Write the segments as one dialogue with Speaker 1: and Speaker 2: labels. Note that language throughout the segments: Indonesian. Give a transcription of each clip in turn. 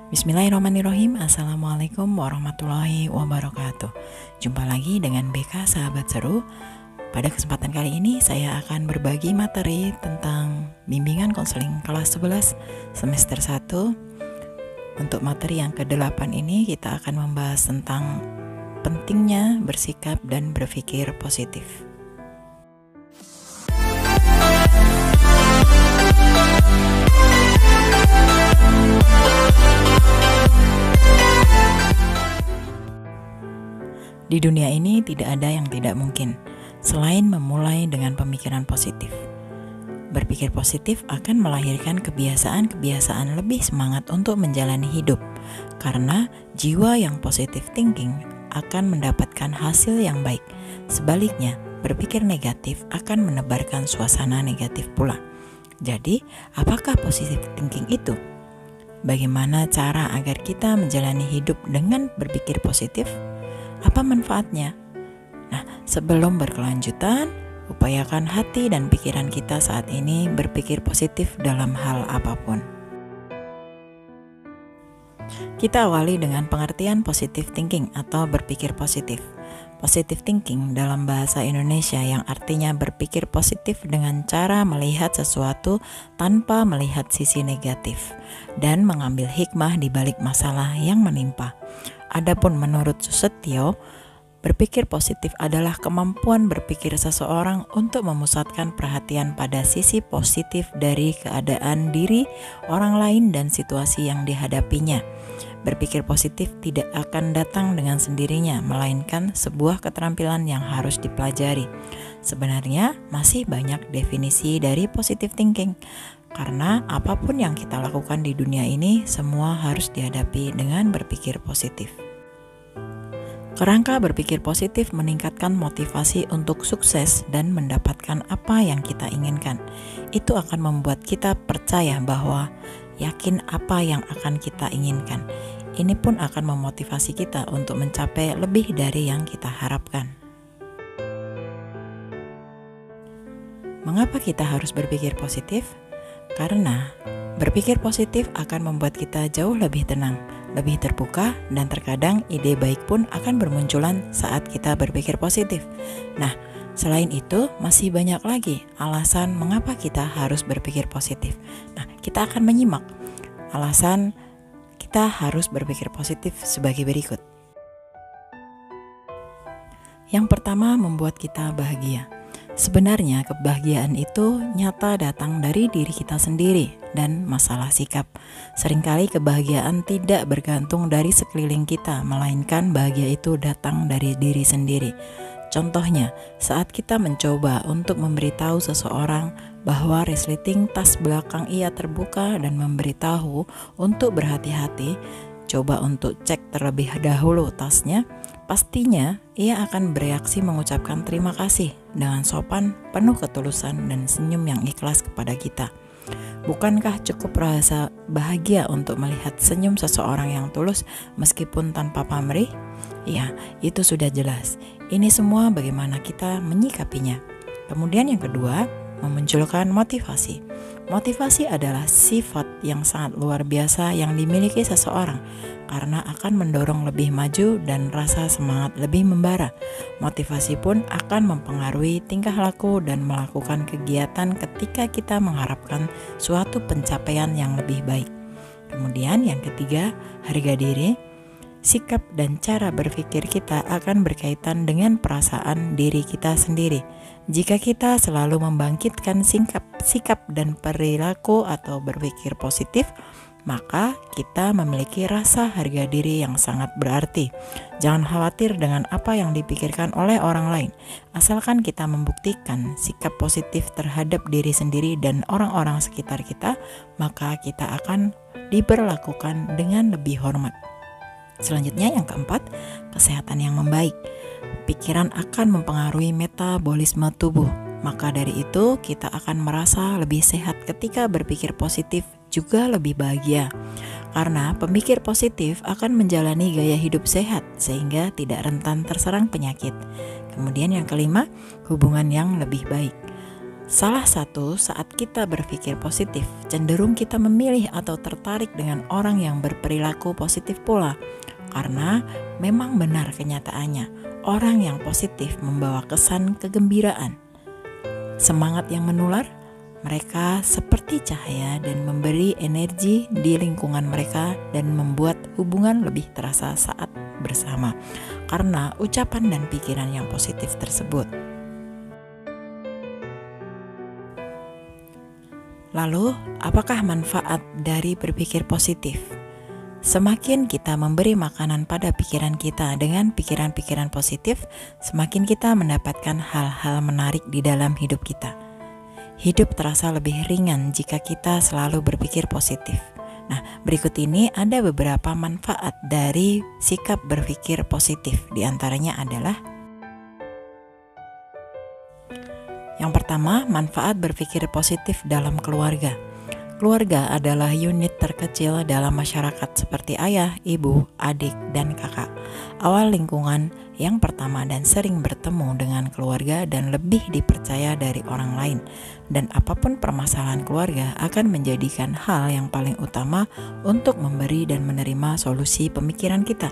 Speaker 1: Bismillahirrahmanirrahim. Assalamualaikum warahmatullahi wabarakatuh. Jumpa lagi dengan BK Sahabat Seru. Pada kesempatan kali ini saya akan berbagi materi tentang bimbingan konseling kelas 11 semester 1. Untuk materi yang ke-8 ini kita akan membahas tentang pentingnya bersikap dan berpikir positif. Di dunia ini tidak ada yang tidak mungkin, selain memulai dengan pemikiran positif. Berpikir positif akan melahirkan kebiasaan-kebiasaan lebih semangat untuk menjalani hidup, karena jiwa yang positive thinking akan mendapatkan hasil yang baik. Sebaliknya, berpikir negatif akan menebarkan suasana negatif pula. Jadi, apakah positive thinking itu? Bagaimana cara agar kita menjalani hidup dengan berpikir positif? Apa manfaatnya? Nah, sebelum berkelanjutan, upayakan hati dan pikiran kita saat ini berpikir positif dalam hal apapun. Kita awali dengan pengertian positive thinking atau berpikir positif. Positive thinking dalam bahasa Indonesia yang artinya berpikir positif dengan cara melihat sesuatu tanpa melihat sisi negatif dan mengambil hikmah di balik masalah yang menimpa. Adapun menurut Susetio, berpikir positif adalah kemampuan berpikir seseorang untuk memusatkan perhatian pada sisi positif dari keadaan diri, orang lain, dan situasi yang dihadapinya. Berpikir positif tidak akan datang dengan sendirinya, melainkan sebuah keterampilan yang harus dipelajari. Sebenarnya masih banyak definisi dari positive thinking, karena apapun yang kita lakukan di dunia ini, semua harus dihadapi dengan berpikir positif. Kerangka berpikir positif meningkatkan motivasi untuk sukses dan mendapatkan apa yang kita inginkan. Itu akan membuat kita percaya bahwa yakin apa yang akan kita inginkan. Ini pun akan memotivasi kita untuk mencapai lebih dari yang kita harapkan. Mengapa kita harus berpikir positif? Karena berpikir positif akan membuat kita jauh lebih tenang, lebih terbuka, dan terkadang ide baik pun akan bermunculan saat kita berpikir positif. Nah, selain itu masih banyak lagi alasan mengapa kita harus berpikir positif. Nah, kita akan menyimak alasan kita harus berpikir positif sebagai berikut. Yang pertama, membuat kita bahagia. Sebenarnya kebahagiaan itu nyata datang dari diri kita sendiri dan masalah sikap. Seringkali kebahagiaan tidak bergantung dari sekeliling kita, melainkan bahagia itu datang dari diri sendiri. Contohnya, saat kita mencoba untuk memberitahu seseorang bahwa resleting tas belakang ia terbuka dan memberitahu untuk berhati-hati, coba untuk cek terlebih dahulu tasnya, pastinya ia akan bereaksi mengucapkan terima kasih dengan sopan, penuh ketulusan, dan senyum yang ikhlas kepada kita. Bukankah cukup rasa bahagia untuk melihat senyum seseorang yang tulus meskipun tanpa pamrih? Ya, itu sudah jelas. Ini semua bagaimana kita menyikapinya. Kemudian yang kedua, memunculkan motivasi. Motivasi adalah sifat yang sangat luar biasa yang dimiliki seseorang karena akan mendorong lebih maju dan rasa semangat lebih membara. Motivasi pun akan mempengaruhi tingkah laku dan melakukan kegiatan ketika kita mengharapkan suatu pencapaian yang lebih baik. Kemudian yang ketiga, harga diri. Sikap dan cara berpikir kita akan berkaitan dengan perasaan diri kita sendiri. Jika kita selalu membangkitkan sikap dan perilaku atau berpikir positif, maka kita memiliki rasa harga diri yang sangat berarti. Jangan khawatir dengan apa yang dipikirkan oleh orang lain. Asalkan kita membuktikan sikap positif terhadap diri sendiri dan orang-orang sekitar kita, maka kita akan diperlakukan dengan lebih hormat. Selanjutnya yang keempat, kesehatan yang membaik. Pikiran akan mempengaruhi metabolisme tubuh. Maka dari itu kita akan merasa lebih sehat ketika berpikir positif, juga lebih bahagia. Karena pemikir positif akan menjalani gaya hidup sehat sehingga tidak rentan terserang penyakit. Kemudian yang kelima, hubungan yang lebih baik. Salah satu saat kita berpikir positif, cenderung kita memilih atau tertarik dengan orang yang berperilaku positif pula. Karena memang benar kenyataannya, orang yang positif membawa kesan kegembiraan, semangat yang menular. Mereka seperti cahaya dan memberi energi di lingkungan mereka dan membuat hubungan lebih terasa saat bersama karena ucapan dan pikiran yang positif tersebut. Lalu, apakah manfaat dari berpikir positif? Semakin kita memberi makanan pada pikiran kita dengan pikiran-pikiran positif, semakin kita mendapatkan hal-hal menarik di dalam hidup kita. Hidup terasa lebih ringan jika kita selalu berpikir positif. Nah, berikut ini ada beberapa manfaat dari sikap berpikir positif. Di antaranya adalah: yang pertama, manfaat berpikir positif dalam keluarga. Keluarga adalah unit terkecil dalam masyarakat seperti ayah, ibu, adik, dan kakak. Awal lingkungan yang pertama dan sering bertemu dengan keluarga dan lebih dipercaya dari orang lain. Dan apapun permasalahan keluarga akan menjadikan hal yang paling utama untuk memberi dan menerima solusi pemikiran kita.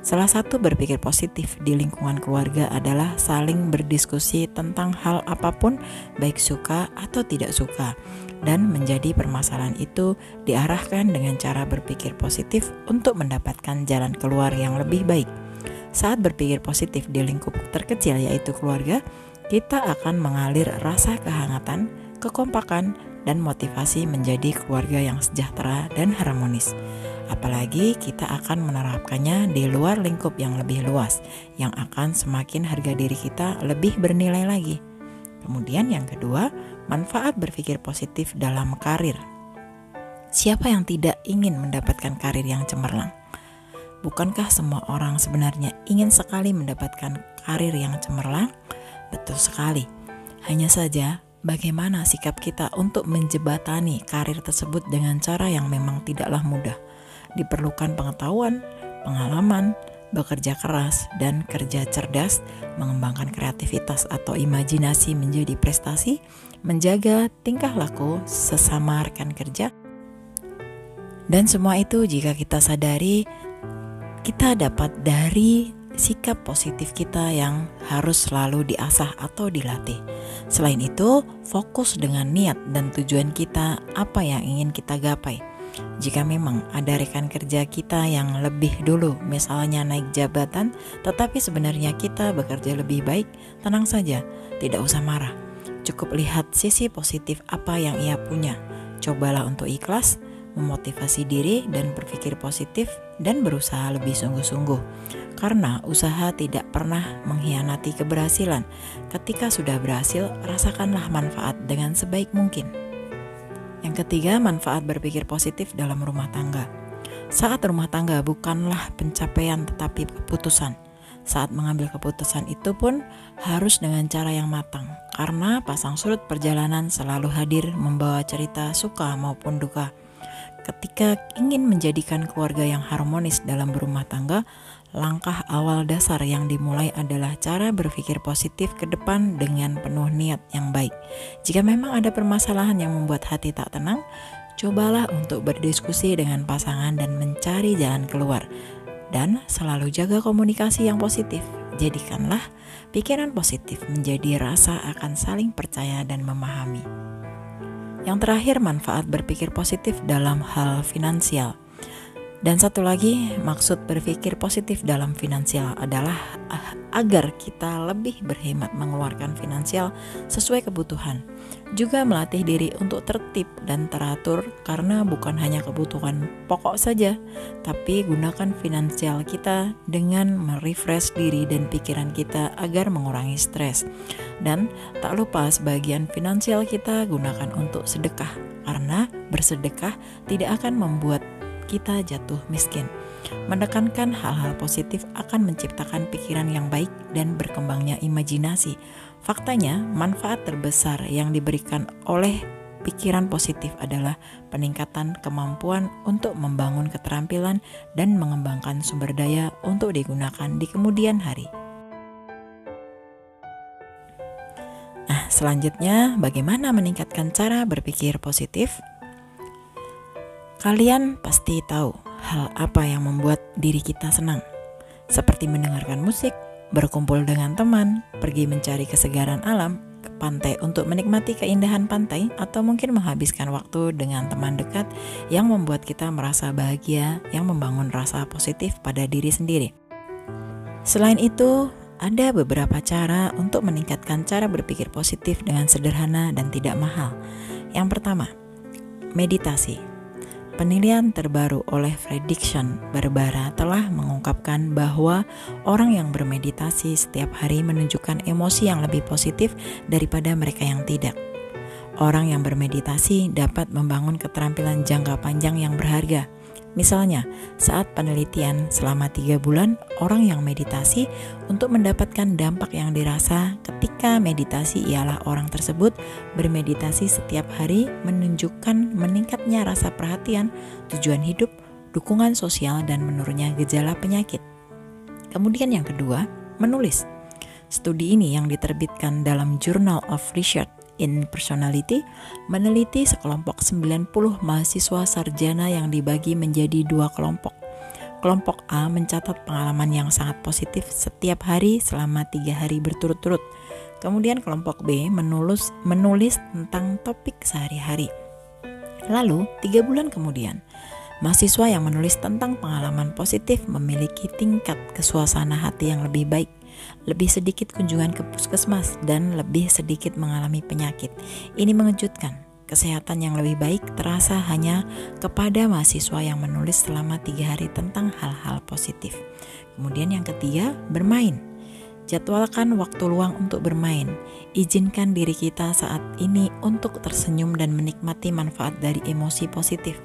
Speaker 1: Salah satu berpikir positif di lingkungan keluarga adalah saling berdiskusi tentang hal apapun, baik suka atau tidak suka, dan menjadi permasalahan itu diarahkan dengan cara berpikir positif untuk mendapatkan jalan keluar yang lebih baik. Saat berpikir positif di lingkup terkecil yaitu keluarga, kita akan mengalir rasa kehangatan, kekompakan, dan motivasi menjadi keluarga yang sejahtera dan harmonis. Apalagi kita akan menerapkannya di luar lingkup yang lebih luas, yang akan semakin harga diri kita lebih bernilai lagi. Kemudian yang kedua, manfaat berpikir positif dalam karir. Siapa yang tidak ingin mendapatkan karir yang cemerlang? Bukankah semua orang sebenarnya ingin sekali mendapatkan karir yang cemerlang? Betul sekali. Hanya saja, bagaimana sikap kita untuk menjebatani karir tersebut dengan cara yang memang tidaklah mudah. Diperlukan pengetahuan, pengalaman, bekerja keras, dan kerja cerdas, mengembangkan kreativitas atau imajinasi menjadi prestasi, menjaga tingkah laku sesama rekan kerja. Dan semua itu jika kita sadari, kita dapat dari sikap positif kita yang harus selalu diasah atau dilatih. Selain itu, fokus dengan niat dan tujuan kita apa yang ingin kita gapai. Jika memang ada rekan kerja kita yang lebih dulu misalnya naik jabatan, tetapi sebenarnya kita bekerja lebih baik, tenang saja, tidak usah marah. Cukup lihat sisi positif apa yang ia punya. Cobalah untuk ikhlas, memotivasi diri dan berpikir positif dan berusaha lebih sungguh-sungguh. Karena usaha tidak pernah mengkhianati keberhasilan. Ketika sudah berhasil, rasakanlah manfaat dengan sebaik mungkin. Yang ketiga, manfaat berpikir positif dalam rumah tangga. Saat rumah tangga bukanlah pencapaian tetapi keputusan. Saat mengambil keputusan itu pun harus dengan cara yang matang. Karena pasang surut perjalanan selalu hadir membawa cerita suka maupun duka. Ketika ingin menjadikan keluarga yang harmonis dalam berumah tangga, langkah awal dasar yang dimulai adalah cara berpikir positif ke depan dengan penuh niat yang baik. Jika memang ada permasalahan yang membuat hati tak tenang, cobalah untuk berdiskusi dengan pasangan dan mencari jalan keluar. Dan selalu jaga komunikasi yang positif. Jadikanlah pikiran positif menjadi rasa akan saling percaya dan memahami. Yang terakhir, manfaat berpikir positif dalam hal finansial. Dan satu lagi, maksud berpikir positif dalam finansial adalah agar kita lebih berhemat mengeluarkan finansial sesuai kebutuhan. Juga melatih diri untuk tertib dan teratur karena bukan hanya kebutuhan pokok saja, tapi gunakan finansial kita dengan merefresh diri dan pikiran kita agar mengurangi stres. Dan tak lupa sebagian finansial kita gunakan untuk sedekah, karena bersedekah tidak akan membuat kita jatuh miskin. Menekankan hal-hal positif akan menciptakan pikiran yang baik dan berkembangnya imajinasi. Faktanya, manfaat terbesar yang diberikan oleh pikiran positif adalah peningkatan kemampuan untuk membangun keterampilan dan mengembangkan sumber daya untuk digunakan di kemudian hari. Selanjutnya, bagaimana meningkatkan cara berpikir positif? Kalian pasti tahu hal apa yang membuat diri kita senang, seperti mendengarkan musik, berkumpul dengan teman, pergi mencari kesegaran alam, ke pantai untuk menikmati keindahan pantai, atau mungkin menghabiskan waktu dengan teman dekat yang membuat kita merasa bahagia, yang membangun rasa positif pada diri sendiri. Selain itu, ada beberapa cara untuk meningkatkan cara berpikir positif dengan sederhana dan tidak mahal. Yang pertama, meditasi. Penilaian terbaru oleh Prediction Barbara telah mengungkapkan bahwa orang yang bermeditasi setiap hari menunjukkan emosi yang lebih positif daripada mereka yang tidak. Orang yang bermeditasi dapat membangun keterampilan jangka panjang yang berharga. Misalnya, saat penelitian selama 3 bulan, orang yang meditasi untuk mendapatkan dampak yang dirasa ketika meditasi ialah orang tersebut bermeditasi setiap hari menunjukkan meningkatnya rasa perhatian, tujuan hidup, dukungan sosial, dan menurunnya gejala penyakit. Kemudian yang kedua, menulis. Studi ini yang diterbitkan dalam Journal of Research in Personality meneliti sekelompok 90 mahasiswa sarjana yang dibagi menjadi 2 kelompok. Kelompok A mencatat pengalaman yang sangat positif setiap hari selama 3 hari berturut-turut. Kemudian kelompok B menulis tentang topik sehari-hari. Lalu 3 bulan kemudian, mahasiswa yang menulis tentang pengalaman positif memiliki tingkat kesuasana hati yang lebih baik, lebih sedikit kunjungan ke puskesmas, dan lebih sedikit mengalami penyakit. Ini mengejutkan. Kesehatan yang lebih baik terasa hanya kepada mahasiswa yang menulis selama 3 hari tentang hal-hal positif. Kemudian yang ketiga, bermain. Jadwalkan waktu luang untuk bermain. Izinkan diri kita saat ini untuk tersenyum dan menikmati manfaat dari emosi positif.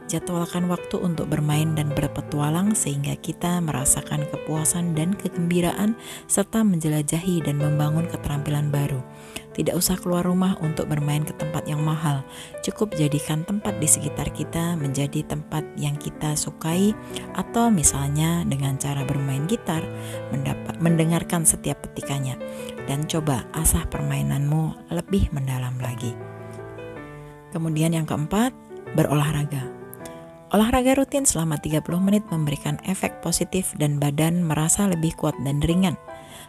Speaker 1: Jadwalkan waktu untuk bermain dan berpetualang sehingga kita merasakan kepuasan dan kegembiraan serta menjelajahi dan membangun keterampilan baru. Tidak usah keluar rumah untuk bermain ke tempat yang mahal. Cukup jadikan tempat di sekitar kita menjadi tempat yang kita sukai, atau misalnya dengan cara bermain gitar, mendengarkan setiap petikannya, dan coba asah permainanmu lebih mendalam lagi. Kemudian yang keempat, berolahraga. Olahraga rutin selama 30 menit memberikan efek positif dan badan merasa lebih kuat dan ringan.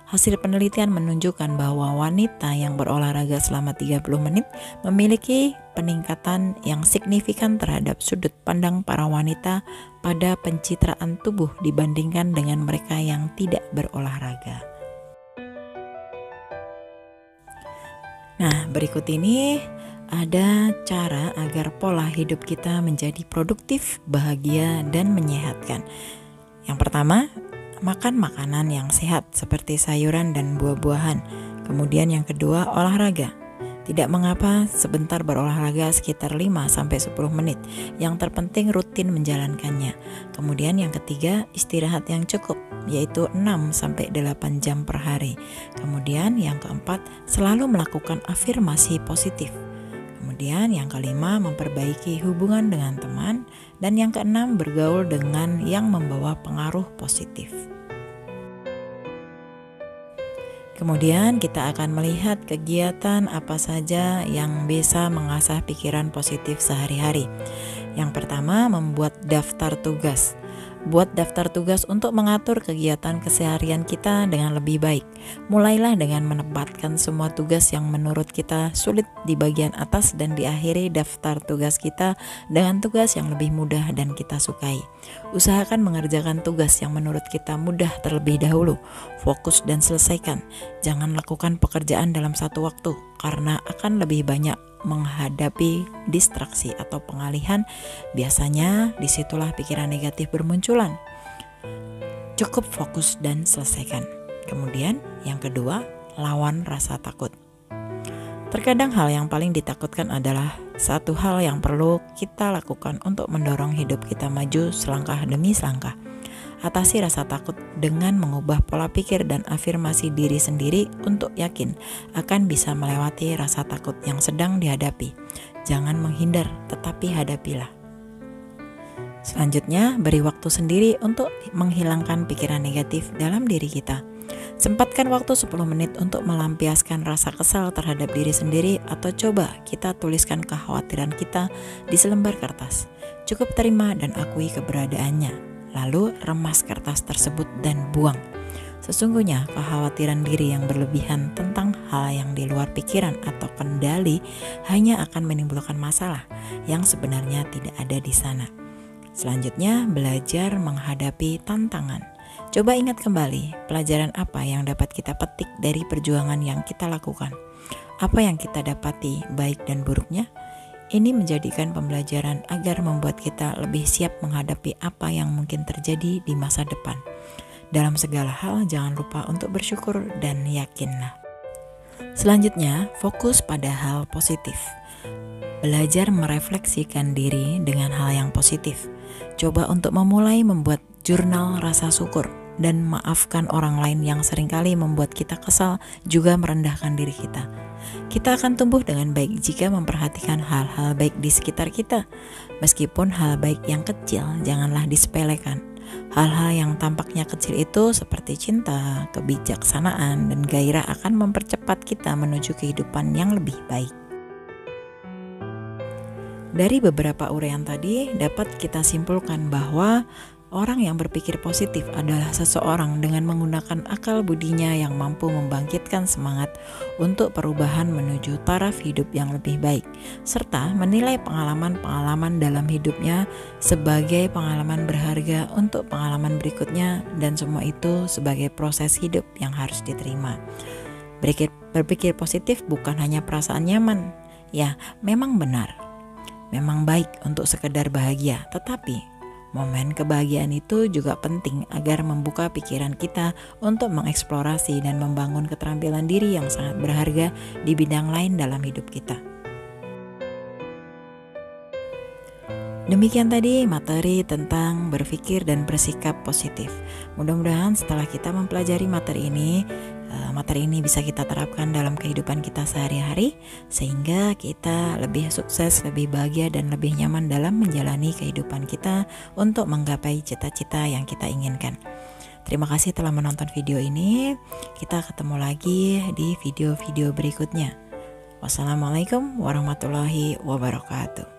Speaker 1: Hasil penelitian menunjukkan bahwa wanita yang berolahraga selama 30 menit memiliki peningkatan yang signifikan terhadap sudut pandang para wanita pada pencitraan tubuh dibandingkan dengan mereka yang tidak berolahraga. Nah, berikut ini ada cara agar pola hidup kita menjadi produktif, bahagia, dan menyehatkan. Yang pertama, makan makanan yang sehat seperti sayuran dan buah-buahan. Kemudian yang kedua, olahraga. Tidak mengapa sebentar berolahraga sekitar 5-10 menit. Yang terpenting rutin menjalankannya. Kemudian yang ketiga, istirahat yang cukup, yaitu 6-8 jam per hari. Kemudian yang keempat, selalu melakukan afirmasi positif. Kemudian yang kelima, memperbaiki hubungan dengan teman. Dan yang keenam, bergaul dengan yang membawa pengaruh positif. Kemudian kita akan melihat kegiatan apa saja yang bisa mengasah pikiran positif sehari-hari. Yang pertama, membuat daftar tugas. Buat daftar tugas untuk mengatur kegiatan keseharian kita dengan lebih baik. Mulailah dengan menempatkan semua tugas yang menurut kita sulit di bagian atas dan diakhiri daftar tugas kita dengan tugas yang lebih mudah dan kita sukai. Usahakan mengerjakan tugas yang menurut kita mudah terlebih dahulu. Fokus dan selesaikan. Jangan lakukan pekerjaan dalam satu waktu karena akan lebih banyak menghadapi distraksi atau pengalihan. Biasanya disitulah pikiran negatif bermunculan. Cukup fokus dan selesaikan. Kemudian yang kedua, lawan rasa takut. Terkadang hal yang paling ditakutkan adalah satu hal yang perlu kita lakukan untuk mendorong hidup kita maju selangkah demi selangkah. Atasi rasa takut dengan mengubah pola pikir dan afirmasi diri sendiri untuk yakin akan bisa melewati rasa takut yang sedang dihadapi. Jangan menghindar, tetapi hadapilah. Selanjutnya, beri waktu sendiri untuk menghilangkan pikiran negatif dalam diri kita. Sempatkan waktu 10 menit untuk melampiaskan rasa kesal terhadap diri sendiri, atau coba kita tuliskan kekhawatiran kita di selembar kertas. Cukup terima dan akui keberadaannya, lalu remas kertas tersebut dan buang. Sesungguhnya kekhawatiran diri yang berlebihan tentang hal yang di luar pikiran atau kendali hanya akan menimbulkan masalah yang sebenarnya tidak ada di sana. Selanjutnya, belajar menghadapi tantangan. Coba ingat kembali pelajaran apa yang dapat kita petik dari perjuangan yang kita lakukan. Apa yang kita dapati baik dan buruknya? Ini menjadikan pembelajaran agar membuat kita lebih siap menghadapi apa yang mungkin terjadi di masa depan. Dalam segala hal, jangan lupa untuk bersyukur dan yakinlah. Selanjutnya, fokus pada hal positif. Belajar merefleksikan diri dengan hal yang positif. Coba untuk memulai membuat jurnal rasa syukur dan maafkan orang lain yang seringkali membuat kita kesal, juga merendahkan diri kita. Kita akan tumbuh dengan baik jika memperhatikan hal-hal baik di sekitar kita. Meskipun hal baik yang kecil, janganlah disepelekan. Hal-hal yang tampaknya kecil itu seperti cinta, kebijaksanaan, dan gairah akan mempercepat kita menuju kehidupan yang lebih baik. Dari beberapa uraian tadi dapat kita simpulkan bahwa orang yang berpikir positif adalah seseorang dengan menggunakan akal budinya yang mampu membangkitkan semangat untuk perubahan menuju taraf hidup yang lebih baik, serta menilai pengalaman-pengalaman dalam hidupnya sebagai pengalaman berharga untuk pengalaman berikutnya, dan semua itu sebagai proses hidup yang harus diterima. Berpikir positif bukan hanya perasaan nyaman, ya memang benar, memang baik untuk sekedar bahagia, tetapi momen kebahagiaan itu juga penting agar membuka pikiran kita untuk mengeksplorasi dan membangun keterampilan diri yang sangat berharga di bidang lain dalam hidup kita. Demikian tadi materi tentang berpikir dan bersikap positif. Mudah-mudahan setelah kita mempelajari materi ini bisa kita terapkan dalam kehidupan kita sehari-hari, sehingga kita lebih sukses, lebih bahagia, dan lebih nyaman dalam menjalani kehidupan kita untuk menggapai cita-cita yang kita inginkan. Terima kasih telah menonton video ini. Kita ketemu lagi di video-video berikutnya. Wassalamualaikum warahmatullahi wabarakatuh.